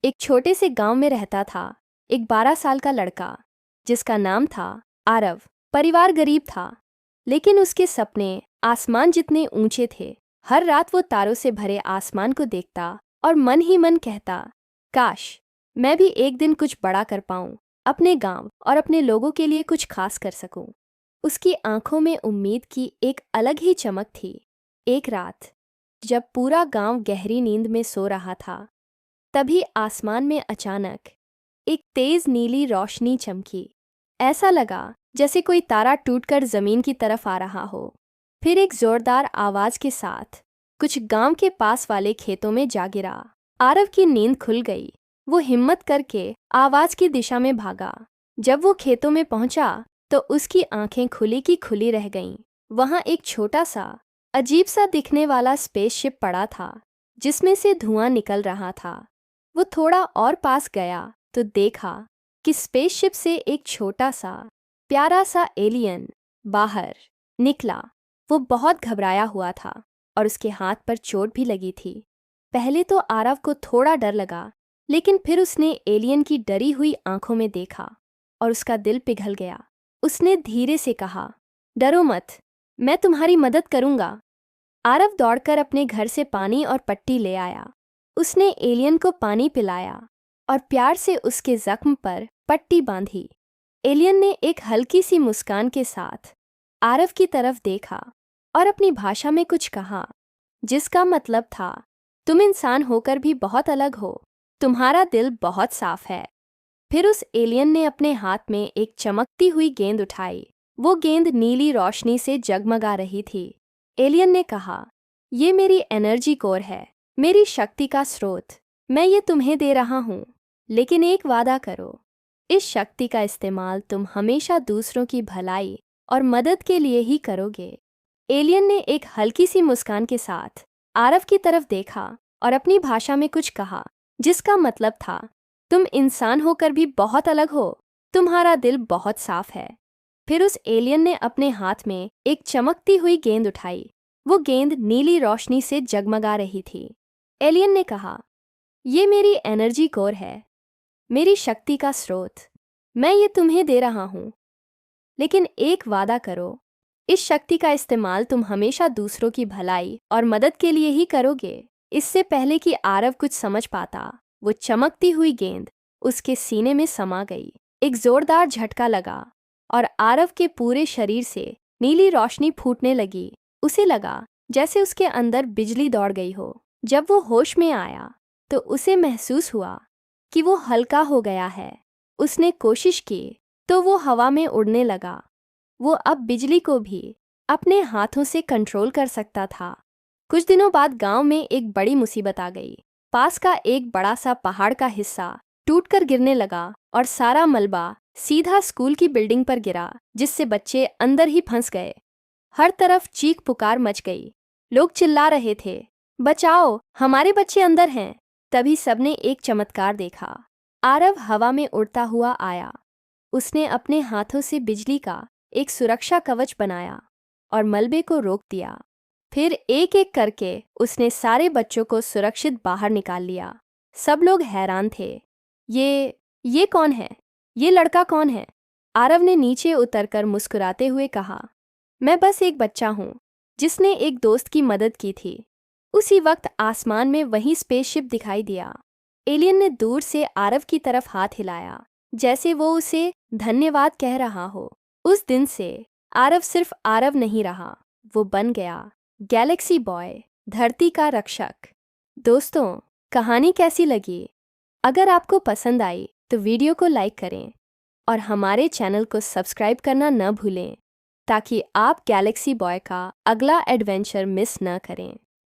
एक छोटे से गांव में रहता था एक 12 साल का लड़का जिसका नाम था आरव। परिवार गरीब था, लेकिन उसके सपने आसमान जितने ऊंचे थे। हर रात वो तारों से भरे आसमान को देखता और मन ही मन कहता, काश मैं भी एक दिन कुछ बड़ा कर पाऊं, अपने गांव और अपने लोगों के लिए कुछ खास कर सकूं। उसकी आंखों में उम्मीद की एक अलग ही चमक थी। एक रात जब पूरा गांव गहरी नींद में सो रहा था, तभी आसमान में अचानक एक तेज नीली रोशनी चमकी। ऐसा लगा जैसे कोई तारा टूटकर जमीन की तरफ आ रहा हो। फिर एक जोरदार आवाज के साथ कुछ गांव के पास वाले खेतों में जा गिरा। आरव की नींद खुल गई। वो हिम्मत करके आवाज की दिशा में भागा। जब वो खेतों में पहुंचा तो उसकी आंखें खुली की खुली रह गईं। वहां एक छोटा सा अजीब सा दिखने वाला स्पेसशिप पड़ा था, जिसमें से धुआं निकल रहा था। वो थोड़ा और पास गया तो देखा कि स्पेसशिप से एक छोटा सा प्यारा सा एलियन बाहर निकला। वो बहुत घबराया हुआ था और उसके हाथ पर चोट भी लगी थी। पहले तो आरव को थोड़ा डर लगा, लेकिन फिर उसने एलियन की डरी हुई आंखों में देखा और उसका दिल पिघल गया। उसने धीरे से कहा, डरो मत, मैं तुम्हारी मदद करूंगा। आरव दौड़कर अपने घर से पानी और पट्टी ले आया। उसने एलियन को पानी पिलाया और प्यार से उसके जख्म पर पट्टी बांधी। एलियन ने एक हल्की सी मुस्कान के साथ आरव की तरफ देखा और अपनी भाषा में कुछ कहा, जिसका मतलब था, तुम इंसान होकर भी बहुत अलग हो, तुम्हारा दिल बहुत साफ है। फिर उस एलियन ने अपने हाथ में एक चमकती हुई गेंद उठाई। वो गेंद नीली रोशनी से जगमगा रही थी। एलियन ने कहा, ये मेरी एनर्जी कोर है, मेरी शक्ति का स्रोत। मैं ये तुम्हें दे रहा हूँ, लेकिन एक वादा करो, इस शक्ति का इस्तेमाल तुम हमेशा दूसरों की भलाई और मदद के लिए ही करोगे। एलियन ने एक हल्की सी मुस्कान के साथ आरव की तरफ देखा और अपनी भाषा में कुछ कहा, जिसका मतलब था, तुम इंसान होकर भी बहुत अलग हो, तुम्हारा दिल बहुत साफ है। फिर उस एलियन ने अपने हाथ में एक चमकती हुई गेंद उठाई। वो गेंद नीली रोशनी से जगमगा रही थी। एलियन ने कहा, ये मेरी एनर्जी कोर है, मेरी शक्ति का स्रोत। मैं ये तुम्हें दे रहा हूँ, लेकिन एक वादा करो, इस शक्ति का इस्तेमाल तुम हमेशा दूसरों की भलाई और मदद के लिए ही करोगे। इससे पहले कि आरव कुछ समझ पाता, वो चमकती हुई गेंद उसके सीने में समा गई। एक जोरदार झटका लगा और आरव के पूरे शरीर से नीली रोशनी फूटने लगी। उसे लगा जैसे उसके अंदर बिजली दौड़ गई हो। जब वो होश में आया तो उसे महसूस हुआ कि वो हल्का हो गया है। उसने कोशिश की तो वो हवा में उड़ने लगा। वो अब बिजली को भी अपने हाथों से कंट्रोल कर सकता था। कुछ दिनों बाद गांव में एक बड़ी मुसीबत आ गई। पास का एक बड़ा सा पहाड़ का हिस्सा टूटकर गिरने लगा और सारा मलबा सीधा स्कूल की बिल्डिंग पर गिरा, जिससे बच्चे अंदर ही फंस गए। हर तरफ चीख पुकार मच गई। लोग चिल्ला रहे थे, बचाओ, हमारे बच्चे अंदर हैं। तभी सबने एक चमत्कार देखा। आरव हवा में उड़ता हुआ आया। उसने अपने हाथों से बिजली का एक सुरक्षा कवच बनाया और मलबे को रोक दिया। फिर एक एक करके उसने सारे बच्चों को सुरक्षित बाहर निकाल लिया। सब लोग हैरान थे। ये कौन है? ये लड़का कौन है? आरव ने नीचे उतरकर मुस्कुराते हुए कहा, मैं बस एक बच्चा हूँ जिसने एक दोस्त की मदद की थी। उसी वक्त आसमान में वही स्पेसशिप दिखाई दिया। एलियन ने दूर से आरव की तरफ हाथ हिलाया, जैसे वो उसे धन्यवाद कह रहा हो। उस दिन से आरव सिर्फ आरव नहीं रहा, वो बन गया गैलेक्सी बॉय, धरती का रक्षक। दोस्तों, कहानी कैसी लगी? अगर आपको पसंद आई तो वीडियो को लाइक करें और हमारे चैनल को सब्सक्राइब करना न भूलें, ताकि आप गैलेक्सी बॉय का अगला एडवेंचर मिस न करें।